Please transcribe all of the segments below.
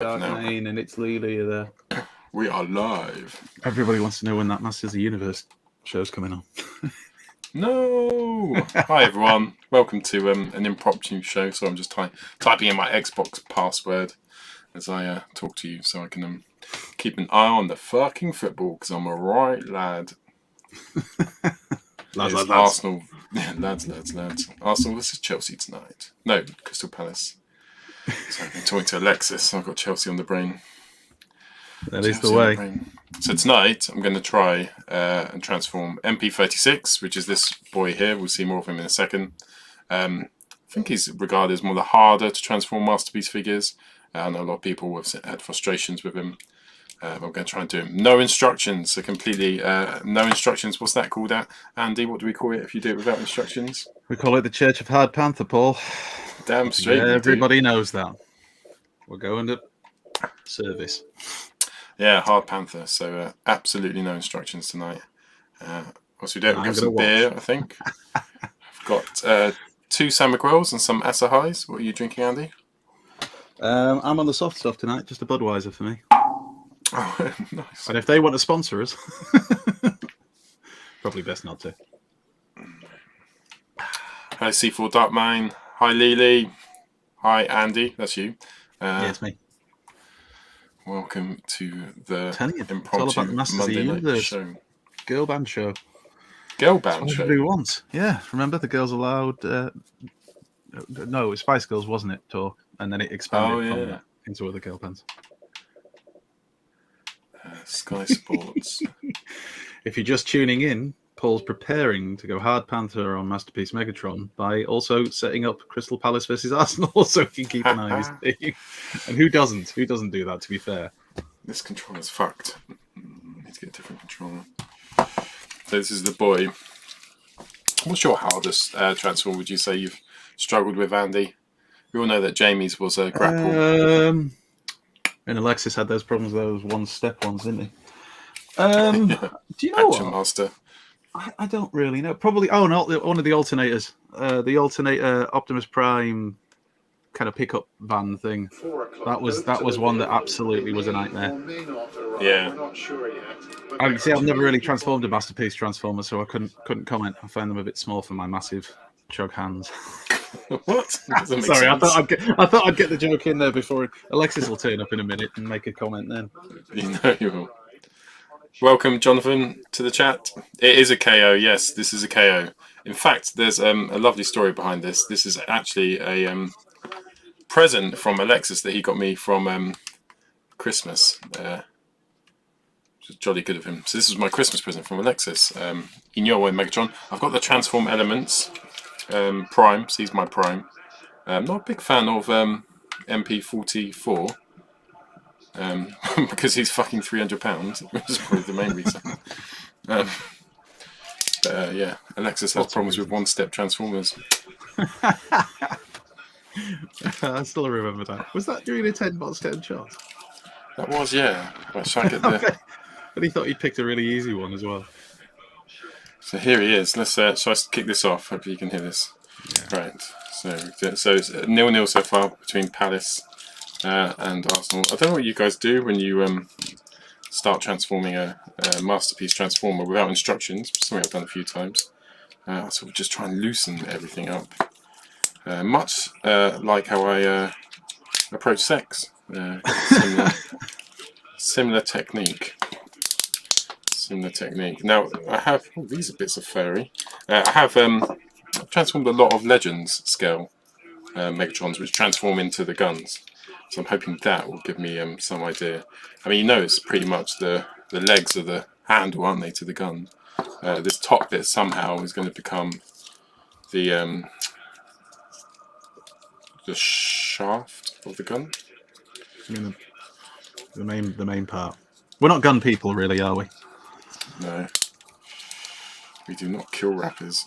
Dark Main and it's Lily there. We are live. Everybody wants to know when that Masters of the Universe show's coming on. No! Hi everyone. Welcome to an impromptu show. So I'm just typing in my Xbox password as I talk to you so I can keep an eye on the fucking football because I'm a right lad. lads. Arsenal. Yeah, lads. Arsenal versus Chelsea tonight. No, Crystal Palace. So I've been talking to Alexis, so I've got Chelsea on the brain. That is the way. So tonight I'm going to try and transform MP36, which is this boy here. We'll see more of him in a second. I think he's regarded as one of the harder to transform masterpiece figures. I know a lot of people have had frustrations with him. I'm going to try and do him. No instructions, so completely no instructions. What's that called, Andy? What do we call it if you do it without instructions? We call it the Church of Hard Panther, Paul. Damn straight. Yeah, everybody knows that. We're going to service. Yeah, Hard Panther. So absolutely no instructions tonight. Once we do it, we'll have some beer, I think. I've got 2 San Miguels and some Asahis. What are you drinking, Andy? I'm on the soft stuff tonight, just a Budweiser for me. Oh, nice. And if they want to sponsor us, probably best not to. Hi, C4 Dark Mine. Hi, Lily. Hi, Andy. That's you. Yeah, it's me. Welcome to the impromptu Monday night show. Girl band show. Girl band show? Everybody wants. Yeah, remember the Girls Aloud? No, it was Spice Girls, wasn't it? Talk, and then it expanded from that into other girl bands. Sky Sports. If you're just tuning in, Paul's preparing to go Hard Panther on Masterpiece Megatron by also setting up Crystal Palace versus Arsenal, so he can keep an eye on his team. And who doesn't? Who doesn't do that, to be fair? This controller's fucked. I need to get a different controller. So this is the boy. What's your hardest transform would you say you've struggled with, Andy? We all know that Jamie's was a grapple. And Alexis had those problems, those one-step ones, didn't he? Do you know Action what? Master. I don't really know. Probably. Oh no, one of the alternators. The alternator Optimus Prime kind of pickup van thing. That was one that absolutely was a nightmare. Yeah. You see, I've never really transformed a Masterpiece Transformer, so I couldn't comment. I find them a bit small for my massive chug hands. What? Sorry, I thought I'd get the joke in there before Alexis will turn up in a minute and make a comment then. You know you will. Welcome, Jonathan, to the chat. It is a KO. Yes, this is a KO. In fact, there's a lovely story behind this. This is actually a present from Alexis that he got me from Christmas. Which is jolly good of him. So this was my Christmas present from Alexis. In your way, Megatron. I've got the transform elements. Prime. So he's my Prime. Not a big fan of MP34. Because he's fucking £300, which is probably the main reason. Yeah, Alexis has problems with one-step transformers. I still remember that. Was that during a 10-step chart? That was, yeah. But he thought he'd picked a really easy one as well. So here he is. Let's shall I kick this off? Hopefully you can hear this. Yeah. Right. So it's 0-0 so far between Palace and Arsenal. I don't know what you guys do when you start transforming a Masterpiece Transformer without instructions. Something I've done a few times. So we just try and loosen everything up. Much like how I approach sex. Similar technique. Similar technique. Now I have these are bits of fairy. I have transformed a lot of Legends scale Megatrons, which transform into the guns. So I'm hoping that will give me some idea. I mean, it's pretty much the legs of the handle, aren't they, to the gun? This top bit somehow is going to become the shaft of the gun. I mean, the main part. We're not gun people, really, are we? No. We do not kill rappers.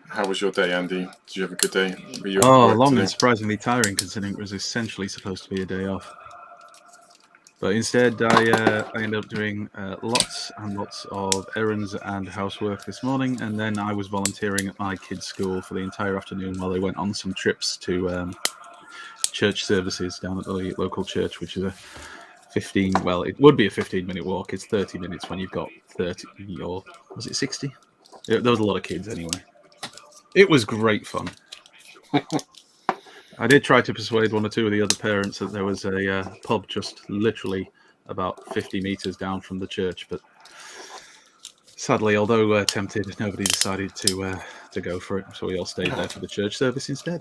How was your day, Andy? Did you have a good day? Long and surprisingly tiring, considering it was essentially supposed to be a day off. But instead, I ended up doing lots and lots of errands and housework this morning, and then I was volunteering at my kids' school for the entire afternoon while they went on some trips to church services down at the local church, which is a 15. Well, it would be a 15-minute walk. It's 30 minutes when you've got 30, or was it 60? There was a lot of kids anyway. It was great fun. I did try to persuade one or two of the other parents that there was a pub just literally about 50 meters down from the church, but sadly, although tempted, nobody decided to go for it, so we all stayed there for the church service instead.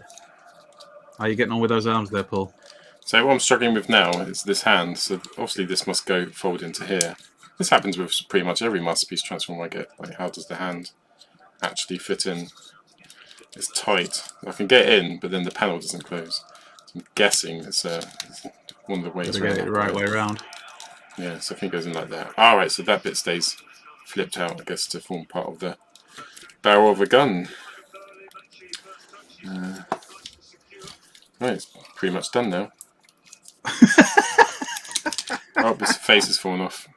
How are you getting on with those arms there, Paul? So what I'm struggling with now is this hand. So obviously this must go fold into here. This happens with pretty much every masterpiece transform I get. Like, how does the hand actually fit in? It's tight. I can get in, but then the panel doesn't close. So I'm guessing it's one of the ways around. Get it the right way around. Yeah, so I think it goes in like that. Alright, so that bit stays flipped out, I guess, to form part of the barrel of a gun. Right, it's pretty much done now. Oh, his face has fallen off.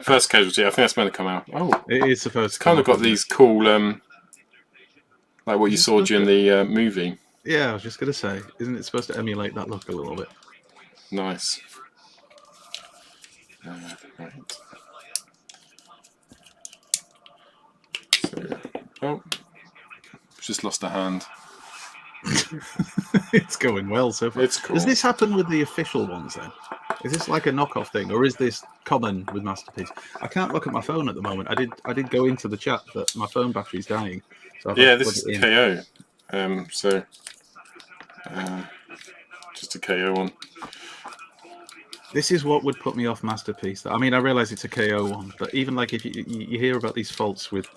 First casualty, I think that's meant to come out. Oh, it is supposed to kind of got these cool, like what you saw during the movie. Yeah, I was just going to say, isn't it supposed to emulate that look a little bit? Nice. Right. So, oh, just lost a hand. It's going well so far. It's cool. Does this happen with the official ones then? Is this like a knockoff thing, or is this common with Masterpiece? I can't look at my phone at the moment. I did go into the chat, but my phone battery's dying. So yeah, this is KO. Just a KO one. This is what would put me off Masterpiece. I mean, I realise it's a KO one, but even like if you hear about these faults with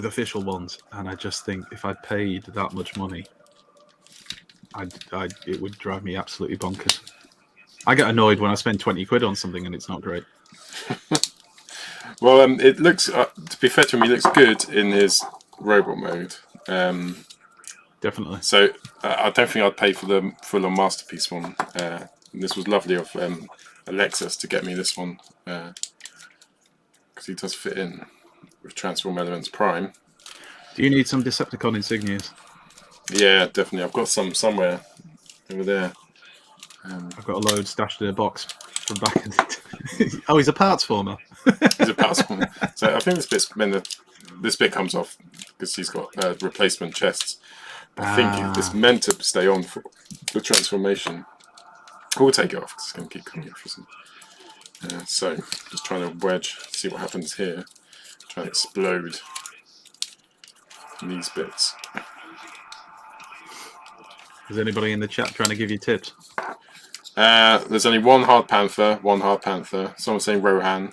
official ones, and I just think if I paid that much money, it would drive me absolutely bonkers. I get annoyed when I spend 20 quid on something and it's not great. Well, it looks, to be fair to him, he looks good in his robot mode. Definitely. So I don't think I'd pay for the full-on Masterpiece one. This was lovely of Alexis to get me this one, because he does fit in with Transform Elements Prime. Do you need some Decepticon insignias? Yeah, definitely. I've got some somewhere over there. I've got a load stashed in a box from back in the day. Oh, he's a parts former. He's a parts former. So I think this bit comes off because he's got replacement chests. But I think it's meant to stay on for the transformation. We'll take it off because it's going to keep coming off, isn't it? So just trying to wedge, see what happens here. Try to explode these bits. Is anybody in the chat trying to give you tips? There's only one hard panther. Someone's saying Rohan.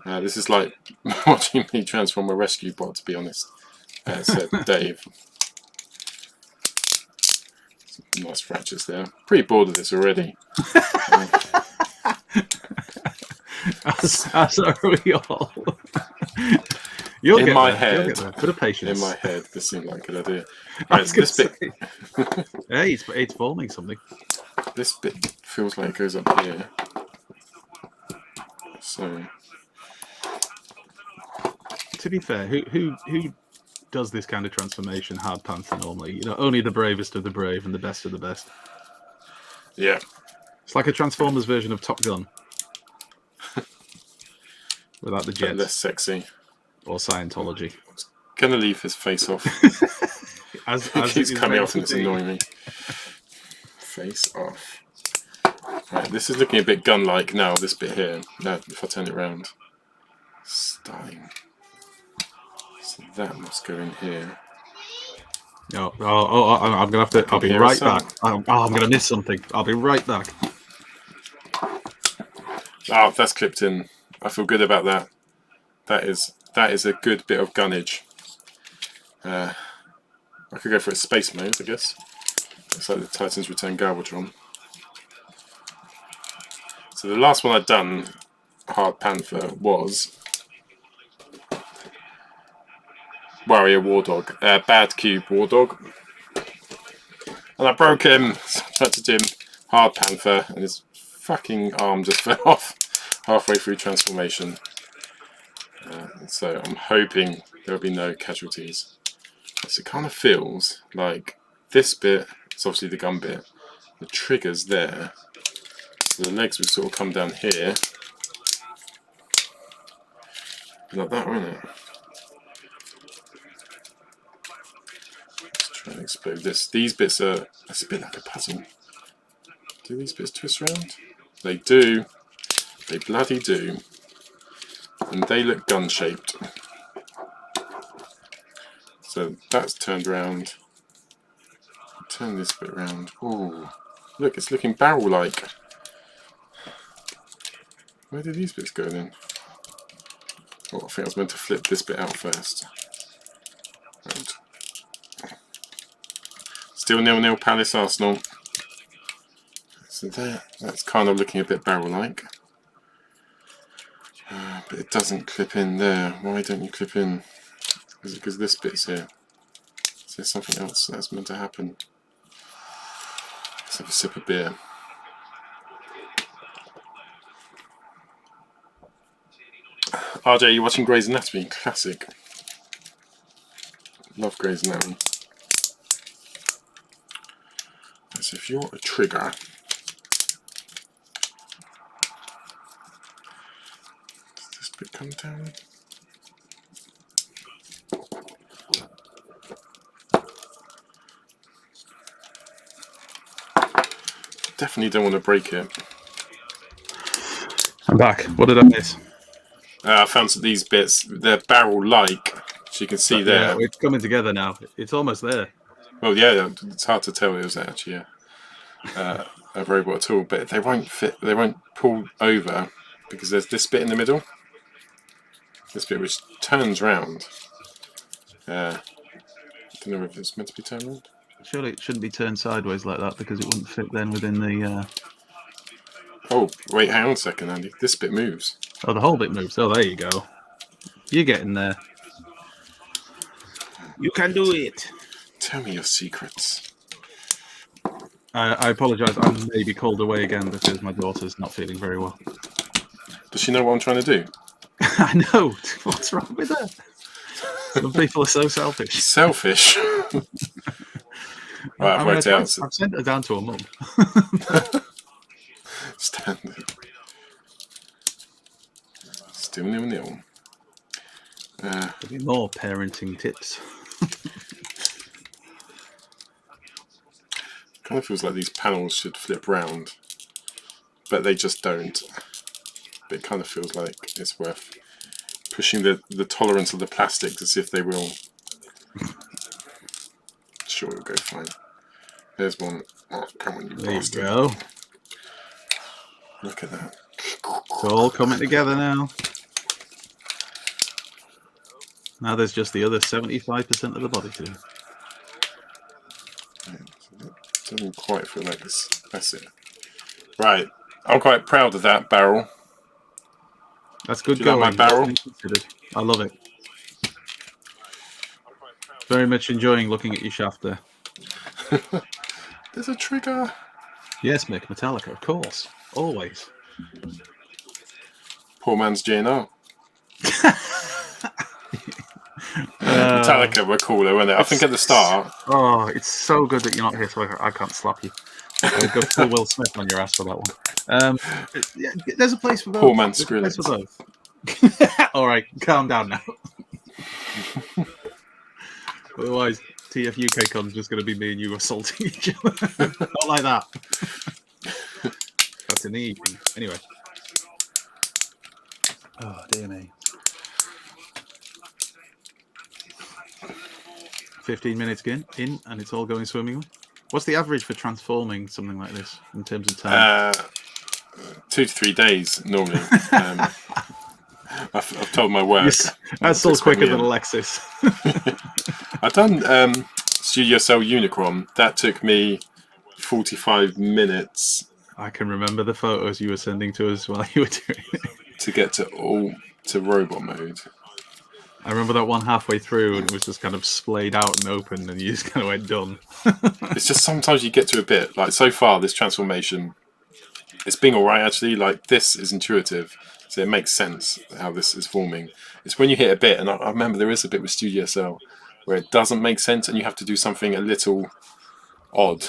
This is like watching me transform a rescue bot, to be honest. Said Dave. Some nice fractures there. Pretty bored of this already. As are we all. You'll in get my there. head, You'll get there. Bit of patience. In my head, this seemed like a good idea. Right, this bit. Hey, it's forming something. This bit feels like it goes up here. So, to be fair, who does this kind of transformation hard panther normally? You know, only the bravest of the brave and the best of the best. Yeah. It's like a Transformers version of Top Gun. Without the jets. Less sexy. Or Scientology. Gonna leave his face off. as it keeps coming off and it's annoying me. Face off. Right, this is looking a bit gun-like now, this bit here. Now, if I turn it around. Stunning. So that must go in here. I'm gonna have to. I'll be right back. I'm gonna miss something. I'll be right back. Oh, that's clipped in. I feel good about that. That is a good bit of gunnage. I could go for a space mode, I guess. Looks like the Titans Return Galvatron. So the last one I'd done, Hard Panther, was Warrior War Dog, Bad Cube War Dog, and I broke him. So I tried to do him Hard Panther, and his fucking arm just fell off halfway through transformation. So I'm hoping there'll be no casualties. So it kind of feels like this bit is obviously the gun bit. The trigger's there. So the legs would sort of come down here. Like that, wouldn't it? Let's try and explode this. These bits are... It's a bit like a puzzle. Do these bits twist around? They do. They bloody do. And they look gun-shaped. So that's turned around. Turn this bit around. Ooh. Look, it's looking barrel-like. Where did these bits go then? Oh, I think I was meant to flip this bit out first. Right. Still 0-0 Palace Arsenal. So that's kind of looking a bit barrel-like. But it doesn't clip in there. Why don't you clip in? Is it because this bit's here? Is there something else that's meant to happen? Let's have a sip of beer. RJ, you watching Grey's Anatomy? Classic. Love Grey's Anatomy. So if you're a trigger, does this bit come down? Definitely don't want to break it. I'm back. What did I miss? I found that these bits, they're barrel-like, so you can see there. Yeah, it's coming together now. It's almost there. Well, yeah, it's hard to tell it was actually a robot at all, but they won't fit. They won't pull over because there's this bit in the middle. This bit which turns round. I don't know if it's meant to be turned round. Surely it shouldn't be turned sideways like that because it wouldn't fit then within the... Oh, wait, hang on a second, Andy. This bit moves. Oh, the whole bit moves. Oh, there you go. You're getting there. You can do it. Tell me your secrets. I apologise. I may be called away again because my daughter's not feeling very well. Does she know what I'm trying to do? I know. What's wrong with her? Some people are so selfish. Selfish? Right, I've worked out. I've sent her down to her mum. Standard. Still 0-0. There'll be more parenting tips. Kind of feels like these panels should flip round, but they just don't. But it kind of feels like it's worth pushing the tolerance of the plastic to see if they will. Sure, it'll go fine. There's one. Oh, come on, you bastard. There you go. Look at that. It's all coming together now. Now there's just the other 75% of the body to do. It doesn't quite feel like this. That's it. Right. I'm quite proud of that barrel. That's good Do you going. like my barrel? I love it. Very much enjoying looking at your shaft there. There's a trigger. Yes, Mick, Metallica, of course. Always. Poor man's GNR. Metallica were cooler, weren't they? I think at the start. Oh, it's so good that you're not here, so I can't slap you. I'd go full Will Smith on your ass for that one. Yeah, there's a place for both. Poor man's There's a place Skrillex. for both. All right, calm down now. Otherwise, TF UK Con's just going to be me and you assaulting each other. Not like that. That's in the evening. Anyway. Oh, dear me. 15 minutes in, and it's all going swimmingly. What's the average for transforming something like this in terms of time? 2 to 3 days normally. I've told my work. Yes, that's still quicker than Alexis. I've done Studio Cell Unicron. That took me 45 minutes. I can remember the photos you were sending to us while you were doing it. To get to robot mode. I remember that one halfway through and it was just kind of splayed out and open and you just kind of went done. It's just sometimes you get to a bit, like so far this transformation, It's been alright actually. Like this is intuitive, so it makes sense how this is forming. It's when you hit a bit, and I remember there is a bit with Studio Cell where it doesn't make sense, and you have to do something a little odd.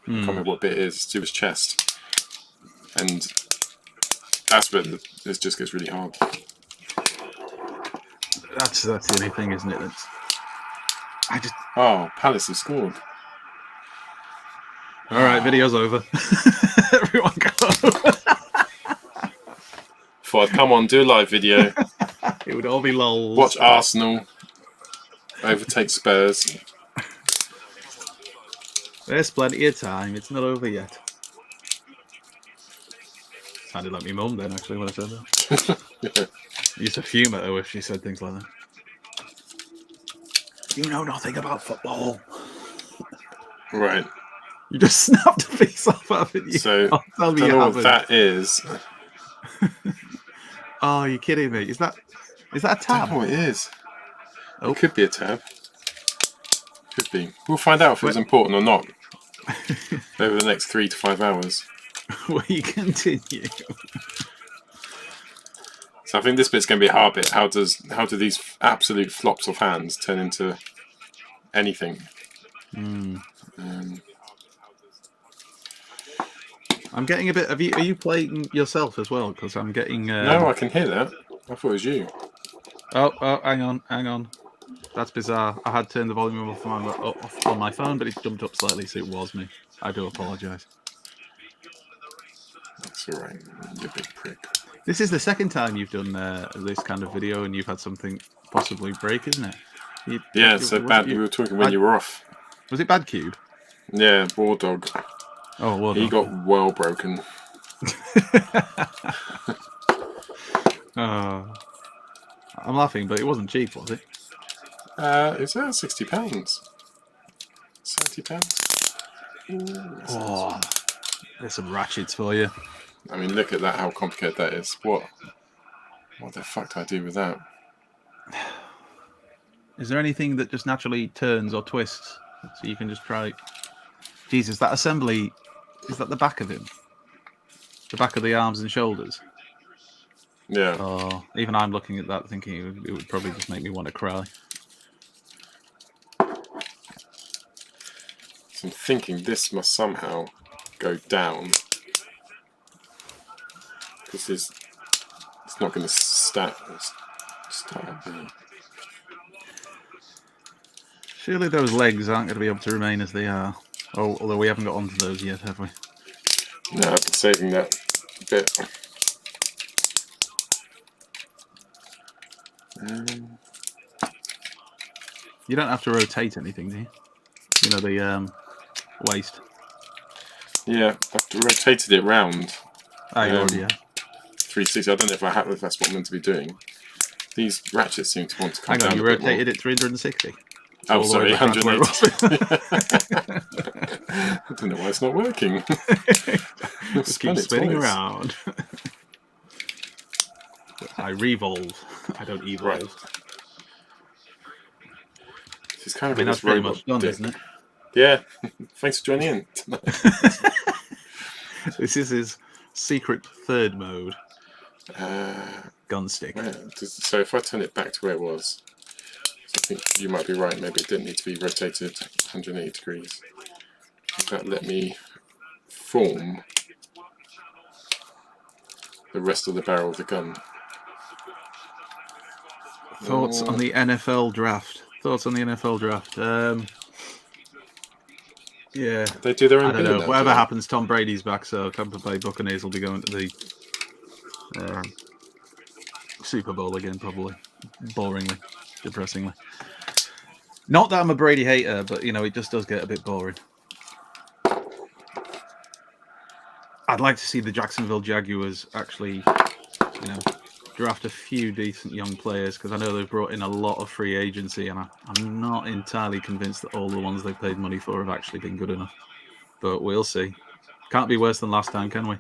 I can't remember what bit it is. It's to his chest, and that's where this just gets really hard. That's the only thing, isn't it? Oh, Palace have scored. All right, video's over. Everyone go. Thought I'd come on, do a live video. It would all be lols. Watch Arsenal overtake Spurs. There's plenty of time. It's not over yet. Sounded like my mum then, actually, when I said that. Yeah. I used to fume at her if she said things like that. You know nothing about football. Right. You just snapped a piece off, haven't you? So, tell I me don't you know haven't. what that is. Oh, you're kidding me. Is that a I tab? don't know what it is. Oh. It could be a tab. Could be. We'll find out if it was important or not over the next 3 to 5 hours. We continue. So I think this bit's going to be a hard bit. How do these absolute flops of hands turn into anything? I'm getting a bit. Are you playing yourself as well? Because I'm getting. No, I can hear that. I thought it was you. Oh, hang on. That's bizarre. I had turned the volume off on my phone, but it jumped up slightly, so it was me. I do apologise. That's alright, you big prick. This is the second time you've done this kind of video, and you've had something possibly break, isn't it? Yeah, so bad. We were talking when you were off. Was it Bad Cube? Yeah, War Dog. Oh, War Dog. He got well broken. I'm laughing, but it wasn't cheap, was it? It's £60. £70. Oh, there's some ratchets for you. I mean, look at that, how complicated that is. What the fuck do I do with that? Is there anything that just naturally turns or twists so you can just try? Jesus, that assembly, is that the back of him? The back of the arms and shoulders? Yeah. Oh, even I'm looking at that thinking it would probably just make me want to cry. So I'm thinking this must somehow go down. Because it's not going to start up there. Surely those legs aren't going to be able to remain as they are. Oh, although we haven't got onto those yet, have we? No, I've been saving that bit. You don't have to rotate anything, do you? You know, the waist. Yeah, I've rotated it round. Oh, you already have. 360. I don't know if that's what I'm meant to be doing. These ratchets seem to want to come Hang down. on, you rotated it 360. Oh, sorry, 180. I don't know why it's not working. Just keep spinning around. I revolve. I don't evolve. Right. This is kind of that's pretty much done, isn't it? Yeah. Thanks for joining in. This is his secret third mode. Gun stick. So if I turn it back to where it was, I think you might be right. Maybe it didn't need to be rotated 180 degrees. That let me form the rest of the barrel of the gun. Thoughts on the NFL draft? Yeah. They do their own I don't thing. know. Whatever happens, Tom Brady's back, so Tampa Bay Buccaneers will be going to the Super Bowl again, probably. Boringly. Depressingly. Not that I'm a Brady hater, but, you know, it just does get a bit boring. I'd like to see the Jacksonville Jaguars actually, you know, draft a few decent young players, because I know they've brought in a lot of free agency, and I'm not entirely convinced that all the ones they've paid money for have actually been good enough. But we'll see. Can't be worse than last time, can we?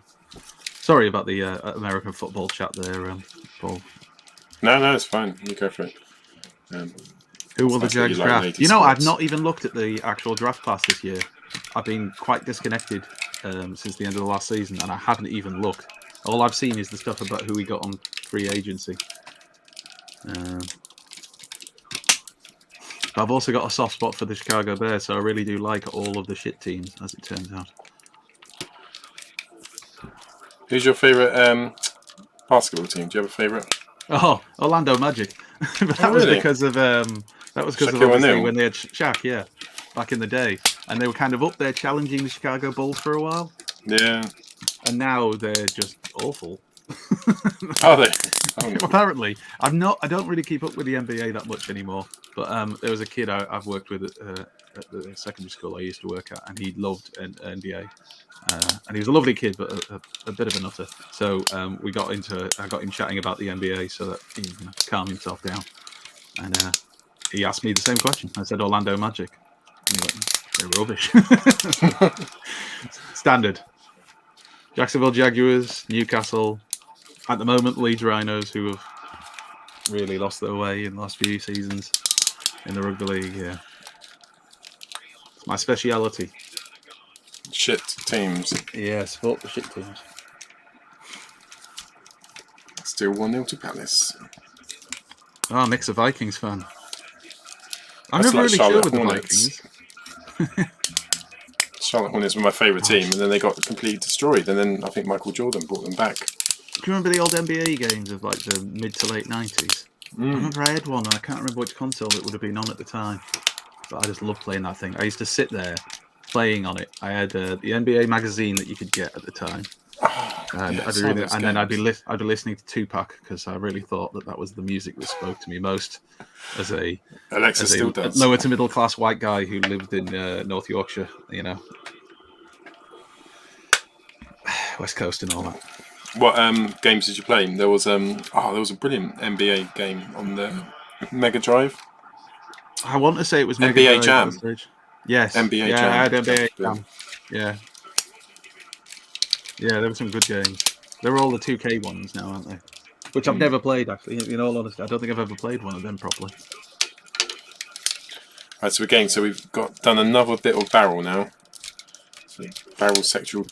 Sorry about the American football chat there, Paul. No, it's fine. You go for it. Who will the Jags draft? You know, I've not even looked at the actual draft class this year. I've been quite disconnected since the end of the last season, and I haven't even looked. All I've seen is the stuff about who he got on free agency. I've also got a soft spot for the Chicago Bears, so I really do like all of the shit teams, as it turns out. Who's your favourite basketball team? Do you have a favourite? Oh, Orlando Magic. But that was because of Shaquille obviously O'Neal. when they had Shaq, yeah, back in the day, and they were kind of up there challenging the Chicago Bulls for a while. Yeah. And now they're just awful. Are they? Oh, no. Apparently, I don't really keep up with the NBA that much anymore. But there was a kid I've worked with at the secondary school I used to work at, and he loved NBA. And he was a lovely kid, but a bit of a nutter. So I got him chatting about the NBA so that he calm himself down. And he asked me the same question. I said Orlando Magic. And he went, they're rubbish. Standard. Jacksonville Jaguars, Newcastle. At the moment, Leeds Rhinos, who have really lost their way in the last few seasons in the rugby league. Yeah, it's my speciality. Shit teams. Yeah, support the shit teams. Still 1-0 to Palace. Oh, Nick's a Vikings fan. I'm That's never like really sure Charlotte with the Hornets. Vikings. Charlotte Hornets were my favourite team, and then they got completely destroyed. And then I think Michael Jordan brought them back. Do you remember the old NBA games of like the mid to late 90s? I remember I had one, and I can't remember which console it would have been on at the time. But I just loved playing that thing. I used to sit there playing on it. I had the NBA magazine that you could get at the time. And I'd be listening to Tupac because I really thought that was the music that spoke to me most as a lower to middle class white guy who lived in North Yorkshire, West Coast and all that. What games did you play? There was a brilliant NBA game on the Mega Drive. I want to say it was NBA Jam. Yes. NBA Jam. I had NBA Jam. Yeah. Yeah, there were some good games. They're all the 2K ones now, aren't they? Which I've never played, actually. In all honesty, I don't think I've ever played one of them properly. Right, so we've done another bit of barrel now. So barrel section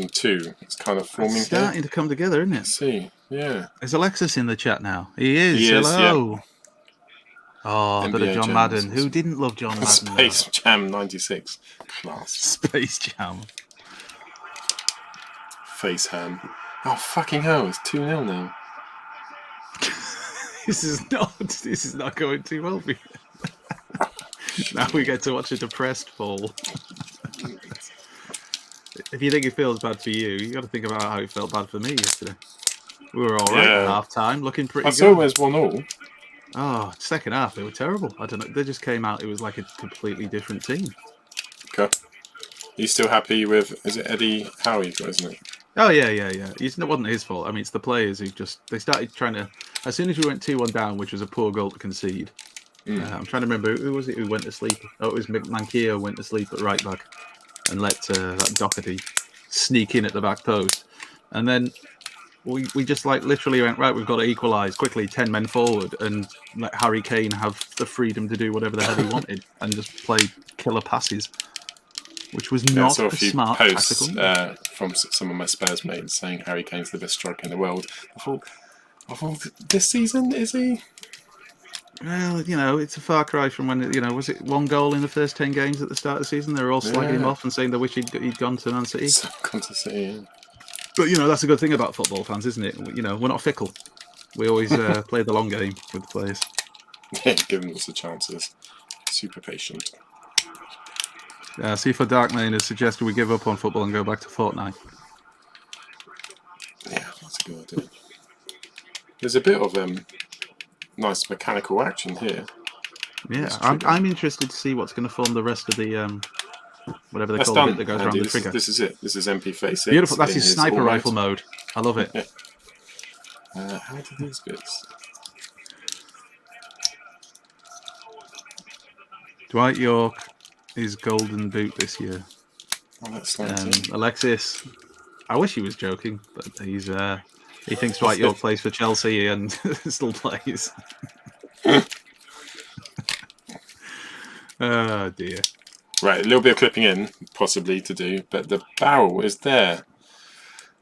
2. It's kind of forming. It's starting to come together, isn't it? Let's see, yeah. Is Alexis in the chat now? He is. Hello. Yeah. Oh, a bit of John Madden. Who didn't love John Madden? Space Jam 96. Class. Space Jam. Face ham. Oh, fucking hell, it's 2-0 now. This is not going too well for you. Now we get to watch a depressed fall. If you think it feels bad for you got to think about how it felt bad for me yesterday. We were all right at half time, looking pretty good. That's always 1-1. Oh, second half, they were terrible. I don't know. They just came out. It was like a completely different team. Okay. Are you still happy with? Is it Eddie Howe you've got, isn't it? Oh yeah. It wasn't his fault. I mean, it's the players who they started trying to. As soon as we went 2-1 down, which was a poor goal to concede. I'm trying to remember who was it who went to sleep. Oh, it was Manquillo went to sleep at right back and let that Doherty sneak in at the back post, and then we just like literally went right. We've got to equalise quickly. 10 men forward and let Harry Kane have the freedom to do whatever the hell he wanted and just play killer passes. Which was not a smart posts from some of my Spurs mates saying Harry Kane's the best striker in the world. I thought this season, is he? Well, it's a far cry from when, was it 1 goal in the first 10 games at the start of the season? They were all slagging him off and saying they wish he'd gone to Man City. Gone to City, yeah. But, that's a good thing about football fans, isn't it? We're not fickle. We always play the long game with the players. Yeah, give them lots of chances. Super patient. C4 Darkman has suggested we give up on football and go back to Fortnite. Yeah, that's a good idea. There's a bit of nice mechanical action here. Yeah, I'm interested to see what's going to form the rest of the whatever they call it that goes around the trigger. This is it. This is MP36. Beautiful. That's his sniper rifle mode. I love it. How do these bits? Dwight York is golden boot this year. Oh, that's nice. Alexis, I wish he was joking, but he thinks Dwight York plays for Chelsea and still plays. Oh dear. Right, a little bit of clipping in, possibly, to do, but the barrel is there.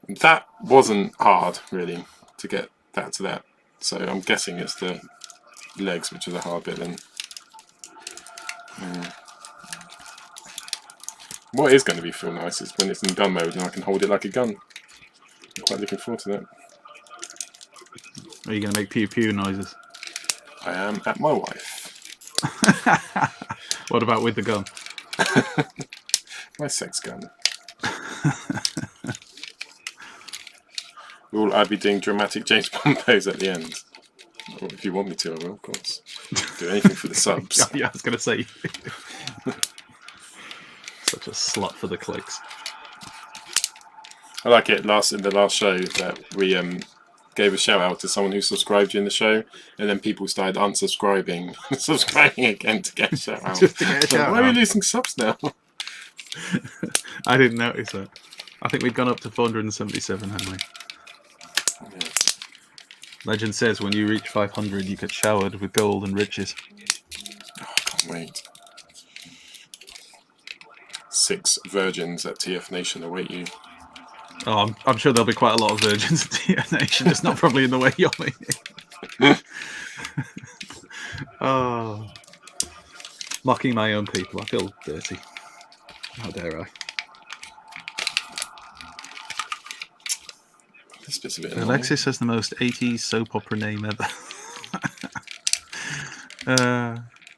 That wasn't hard, really, to get that to that. So I'm guessing it's the legs which are the hard bit then. What is going to be feel nice is when it's in gun mode and I can hold it like a gun. I'm quite looking forward to that. Are you going to make pew pew noises? I am at my wife. What about with the gun? My sex gun. Will I be doing dramatic James Bond pose at the end? Well, if you want me to, I will, of course. Do anything for the subs. Yeah, I was going to say. Such a slut for the clicks. I like it in the last show that we gave a shout out to someone who subscribed during the show, and then people started unsubscribing, subscribing again to get a shout out. Just to get a shout Why out. are we losing subs now? I didn't notice that. I think we'd gone up to 477, hadn't we? Yeah. Legend says when you reach 500, you get showered with gold and riches. Oh, I can't wait. 6 virgins at TF Nation await you. Oh, I'm sure there'll be quite a lot of virgins at TF Nation. It's not probably in the way you're meaning. Oh, mocking my own people. I feel dirty. How dare I? This bit's a bit annoying. Alexis has the most 80s soap opera name ever.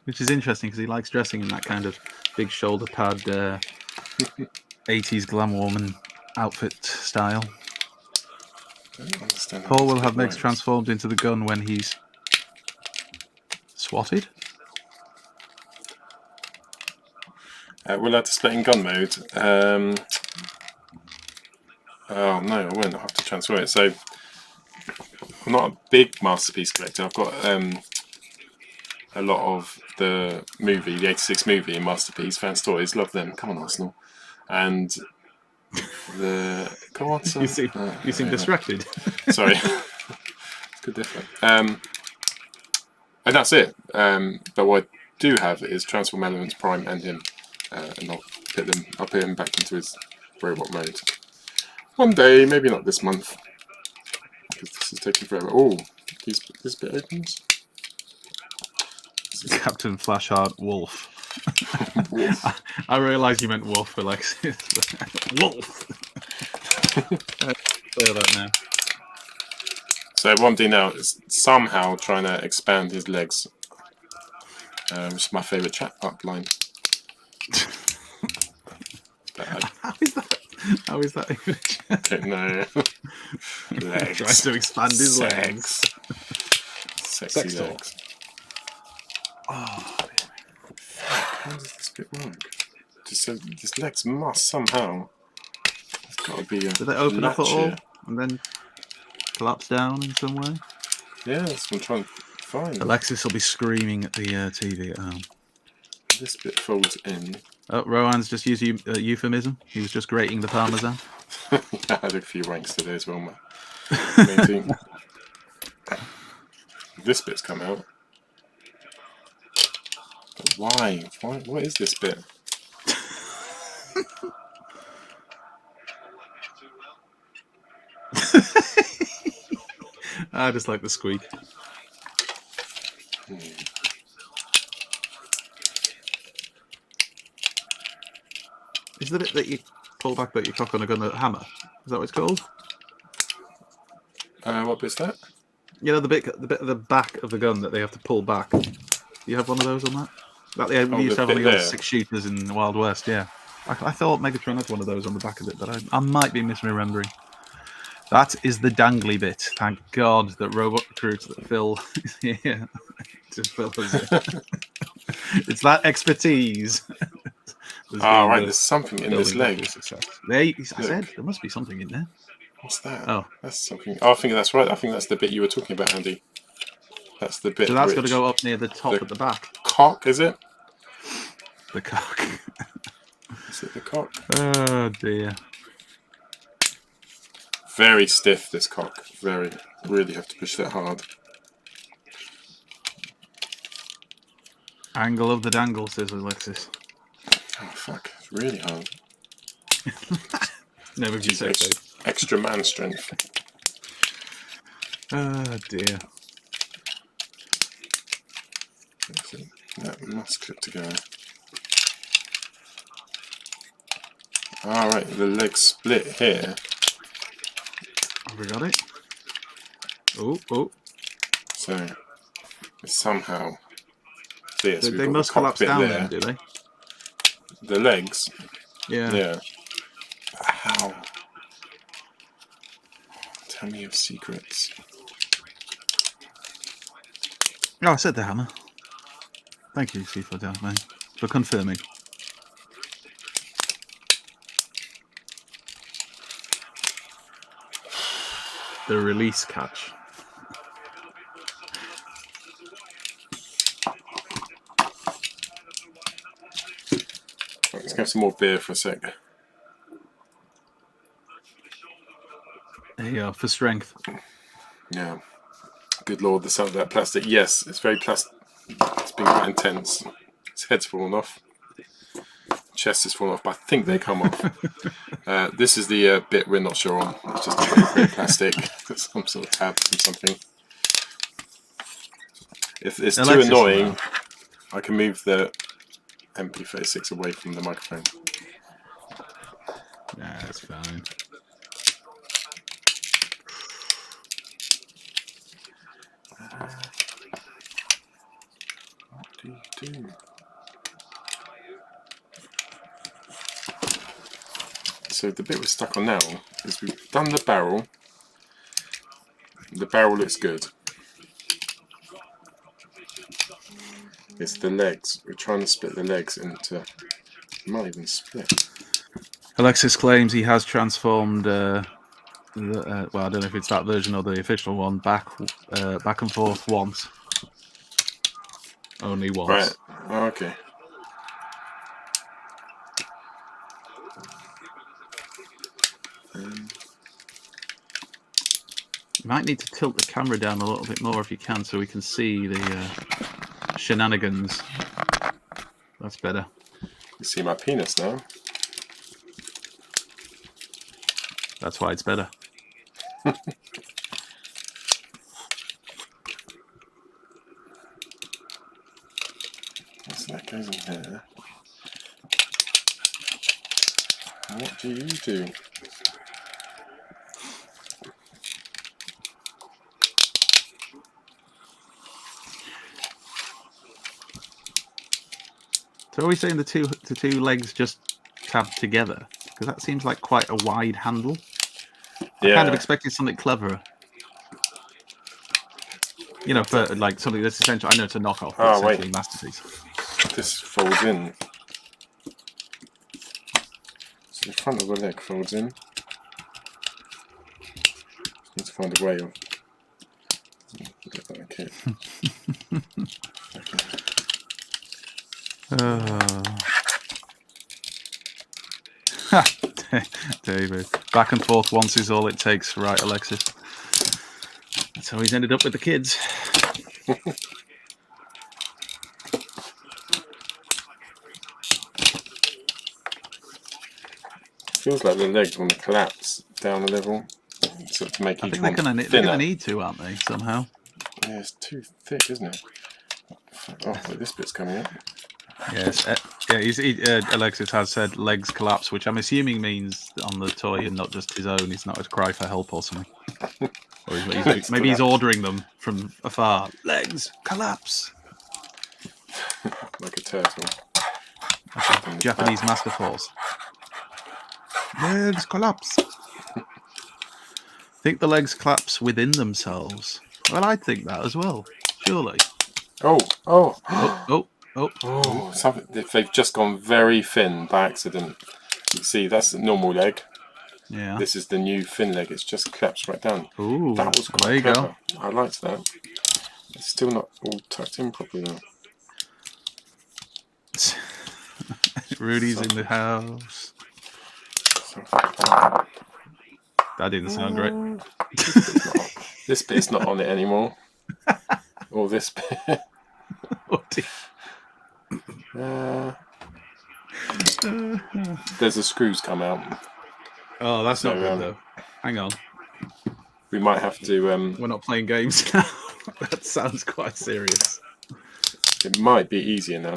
Which is interesting because he likes dressing in that kind of big shoulder pad 80s glam woman outfit style. I don't understand how Paul this will have bit Megs works. transformed into the gun when he's swatted. We'll have to split in gun mode. Oh no, I won't. I'll have to transfer it. So I'm not a big masterpiece collector. I've got a lot of the movie, the 86 movie in Masterpiece, Fans Toys, love them. Come on, Arsenal. And the... Come on, son. You seem distracted. Sorry. It's good different. And that's it. But what I do have is Transform Elements, Prime, and him. And I'll put him back into his robot mode. One day, maybe not this month. Because this is taking forever. Oh, this bit opens. Captain Flashheart Wolf. Wolf. I realised you meant wolf, Alexis. Wolf. Say that now. So what I'm doing now is somehow trying to expand his legs. Which is my favourite chat up line. How is that even a chat? No. Legs. Tries to expand his Sex. legs. Sexy Sex talk. legs. Oh, How does this bit work? Just so his legs must somehow. There's got to be a. did they open up at latch all here. and then collapse down in some way? Yeah, that's what I'm trying to find. Alexis will be screaming at the TV at home. This bit folds in. Oh, Rowan's just used euphemism. He was just grating the parmesan. I had a few wanks today as well, man. This bit's come out. But why? What is this bit? I just like the squeak. Is that it that you pull back that you cock on a gun, a hammer? Is that what it's called? What bit's that? You know the bit at the back of the gun that they have to pull back. Do you have one of those on that? That they used to have on bit the old there. 6-shooters in the Wild West. Yeah, I thought Megatron had one of those on the back of it, but I might be misremembering. That is the dangly bit. Thank God that Robot Recruits that Phil is here to fill us in. It's that expertise. Right, there's something in this leg. I said there must be something in there. What's that? Oh. That's something. Oh, I think that's right. I think that's the bit you were talking about, Andy. That's the bit. So that's got to which- go up near the top at the back. Cock, is it? The cock. Is it the cock? Oh dear. Very stiff, this cock. Very. Really have to push that hard. Angle of the dangle, says Alexis. Oh fuck! It's really hard. Never be so safe. Extra man strength. Oh dear. That must clip together. Alright, the legs split here. Have we got it? Oh. So somehow this They must collapse down then, do they? The legs? Yeah. Yeah. How? Tell me your secrets. Oh, I said the hammer. Thank you, C4 Down, for confirming. The release catch. Let's get some more beer for a sec. There you go, for strength. Yeah. Good lord, the sound of that plastic. Yes, it's very plastic. It's been quite intense. His head's fallen off. Chest is fallen off, but I think they come off. This is the bit we're not sure on. It's just a bit of plastic. Some sort of tabs and something. If it's too annoying, I can move the MP36 away from the microphone. Nah, that's fine. What do you do? So the bit we're stuck on now is we've done the barrel. The barrel looks good. It's the legs. We're trying to split the legs into... It might even split. Alexis claims he has transformed, well, I don't know if it's that version or the official one, back and forth once. Only once. Right. Oh, okay. You might need to tilt the camera down a little bit more if you can, so we can see the shenanigans. That's better. You see my penis now. That's why it's better. So that goes in here. What do you do? So are we saying the two legs just tabbed together? Because that seems like quite a wide handle. I kind of expected something cleverer. You know, for like something that's essential. I know it's a knockoff, but essentially a masterpiece. This folds in. So the front of the leg folds in. Need to find a way of. Okay. David. Back and forth once is all it takes, right, Alexis? That's how he's ended up with the kids. Feels like the legs want to collapse down a level, so to make each one thinner. They're going to need to, aren't they? Somehow. Yeah, it's too thick, isn't it? Oh, look, this bit's coming up. Yes. Alexis has said legs collapse, which I'm assuming means on the toy and not just his own. It's not a cry for help or something. Or maybe he's ordering them from afar. Legs collapse. Like a turtle. Japanese master force. Legs collapse. I think the legs collapse within themselves. Well, I'd think that as well. Surely. Oh. Something. They've just gone very thin by accident. You see, that's the normal leg. Yeah. This is the new thin leg. It's just collapsed right down. Ooh, that was quite clever. I liked that. It's still not all tucked in properly though. Rudy's in the house. That didn't sound great. This bit's not on it anymore. Or this bit. There's the screws come out. Oh, that's So, not good though. Hang on. We might have to. We're not playing games now. That sounds quite serious. It might be easier now.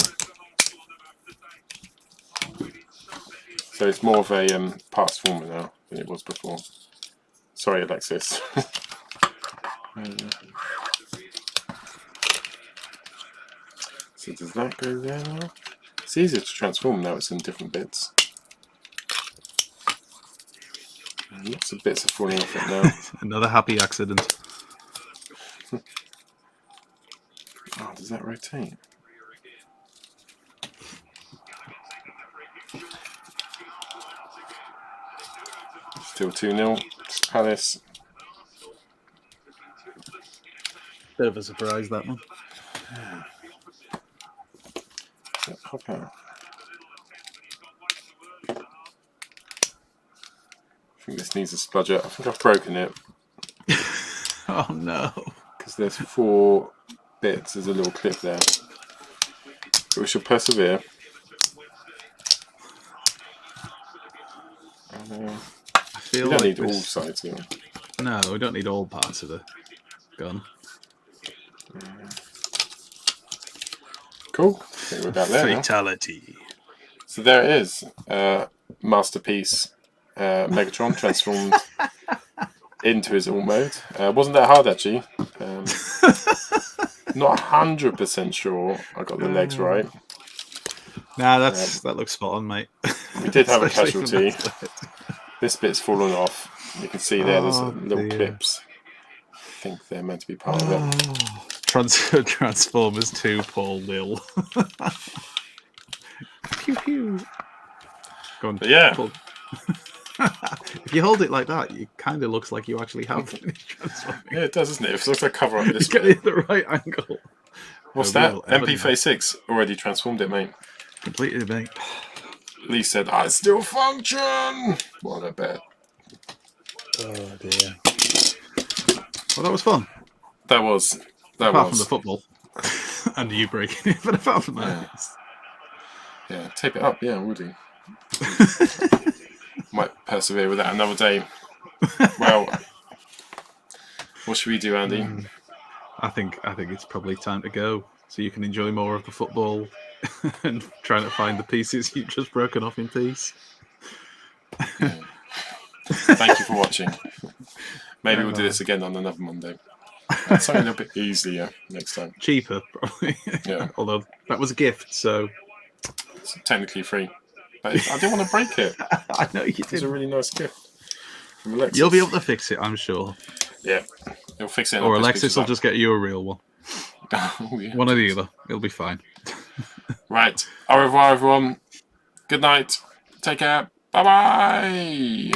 So it's more of a parts former now than it was before. Sorry, Alexis. So does that go there now? It's easier to transform now, it's in different bits. And lots of bits are falling off it now. Another happy accident. Oh, does that rotate? Still 2-0. Palace. Bit of a surprise, that one. Pop out. I think this needs a spludger. I think I've broken it. Oh no. Because there's 4 bits. There's a little clip there. But we shall persevere. I feel We don't like need all sides here. No, we don't need all parts of the gun. Cool. I think we're about there now. Fatality. So there it is. Masterpiece Megatron transformed into his all mode. Wasn't that hard actually. Not 100% sure I got the legs right. Nah, that looks spot on, mate. We did have a Especially for casualty. This bit's fallen off. You can see there's little clips. I think they're meant to be part of it. Transformers 2 Paul Nil. Pew pew. Go on, But yeah. Paul. If you hold it like that, it kind of looks like you actually have finished transforming. Yeah, it does, doesn't it? It looks like cover up this Get it at the right angle. What's that? MP36 already transformed it, mate. Completed, mate. Lee said, I still function! What a bet. Oh dear. Well, that was fun. That was. Apart from the football. And you breaking it, but apart from that. Yeah, tape it up, yeah, would he? Might persevere with that another day. Well, what should we do, Andy? I think it's probably time to go, so you can enjoy more of the football and trying to find the pieces you've just broken off in peace. Yeah. Thank you for watching. Maybe we'll do this again on another Monday. Something a little bit easier next time. Cheaper, probably. Yeah. Although that was a gift, so it's technically free. But I didn't want to break it. I know you did. It's a really nice gift from Alexis. You'll be able to fix it, I'm sure. Yeah, you'll fix it. Or Alexis will just get you a real one. Oh, yeah. One or the other. It'll be fine. Right. Au revoir, everyone. Good night. Take care. Bye-bye.